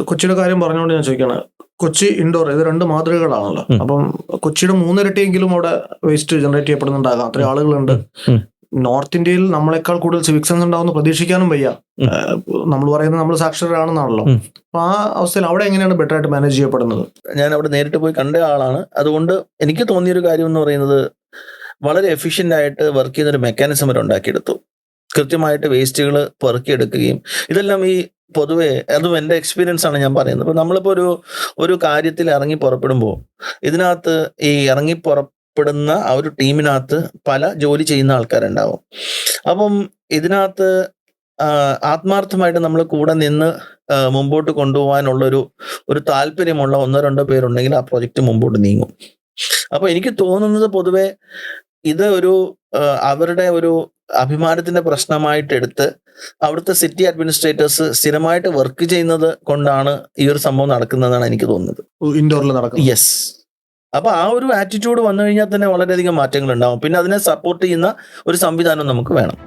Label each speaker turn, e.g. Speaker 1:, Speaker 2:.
Speaker 1: കൊച്ചിയുടെ കാര്യം പറഞ്ഞുകൊണ്ട് ഞാൻ ചോദിക്കുകയാണ്, കൊച്ചി ഇൻഡോർ ഇത് രണ്ട് മാതൃകകളാണല്ലോ. അപ്പം കൊച്ചിയുടെ 3 ഇരട്ടിയെങ്കിലും അവിടെ വേസ്റ്റ് ജനറേറ്റ് ചെയ്യപ്പെടുന്നുണ്ടാകാം, അത്രയും ആളുകളുണ്ട്. നോർത്ത് ഇന്ത്യയിൽ നമ്മളെക്കാൾ കൂടുതൽ സിവിക് സെൻസ് ഉണ്ടാവുമെന്ന് പ്രതീക്ഷിക്കാനും വയ്യ. നമ്മൾ പറയുന്നത് നമ്മൾ സാക്ഷരരാണെന്നാണല്ലോ. അപ്പൊ ആ അവസ്ഥയിൽ അവിടെ എങ്ങനെയാണ് ബെറ്റർ ആയിട്ട് മാനേജ് ചെയ്യപ്പെടുന്നത്?
Speaker 2: ഞാൻ അവിടെ നേരിട്ട് പോയി കണ്ട ആളാണ്. അതുകൊണ്ട് എനിക്ക് തോന്നിയൊരു കാര്യം എന്ന് പറയുന്നത്, വളരെ എഫിഷ്യന്റ് ആയിട്ട് വർക്ക് ചെയ്യുന്ന ഒരു മെക്കാനിസം അവർ ഉണ്ടാക്കിയെടുത്തു. കൃത്യമായിട്ട് വേസ്റ്റുകൾ പെറുക്കിയെടുക്കുകയും ഇതെല്ലാം ഈ പൊതുവെ, അതും എൻ്റെ എക്സ്പീരിയൻസ് ആണ് ഞാൻ പറയുന്നത്. ഇപ്പൊ നമ്മളിപ്പോ ഒരു കാര്യത്തിൽ ഇറങ്ങി പുറപ്പെടുമ്പോൾ ഇതിനകത്ത് ഈ ഇറങ്ങി പുറപ്പെടുന്ന ആ ഒരു ടീമിനകത്ത് പല ജോലി ചെയ്യുന്ന ആൾക്കാരുണ്ടാവും. അപ്പം ഇതിനകത്ത് ആത്മാർത്ഥമായിട്ട് നമ്മൾ കൂടെ നിന്ന് മുമ്പോട്ട് കൊണ്ടുപോകാനുള്ള ഒരു താല്പര്യമുള്ള 1-2 പേരുണ്ടെങ്കിൽ ആ പ്രൊജക്റ്റ് മുമ്പോട്ട് നീങ്ങും. അപ്പൊ എനിക്ക് തോന്നുന്നത് പൊതുവെ ഇത് അവരുടെ ഒരു അഭിമാനത്തിന്റെ പ്രശ്നമായിട്ട് എടുത്ത് അവിടുത്തെ സിറ്റി അഡ്മിനിസ്ട്രേറ്റേഴ്സ് സ്ഥിരമായിട്ട് വർക്ക് ചെയ്യുന്നത് കൊണ്ടാണ് ഈ ഒരു സംഭവം നടക്കുന്നതെന്നാണ് എനിക്ക് തോന്നുന്നത്.
Speaker 1: ഇൻഡോറിൽ നടക്കുന്നത്.
Speaker 2: യെസ്. അപ്പൊ ആ ഒരു ആറ്റിറ്റ്യൂഡ് വന്നു കഴിഞ്ഞാൽ തന്നെ വളരെയധികം മാറ്റങ്ങൾ ഉണ്ടാവും. പിന്നെ അതിനെ സപ്പോർട്ട് ചെയ്യുന്ന ഒരു സംവിധാനം നമുക്ക് വേണം.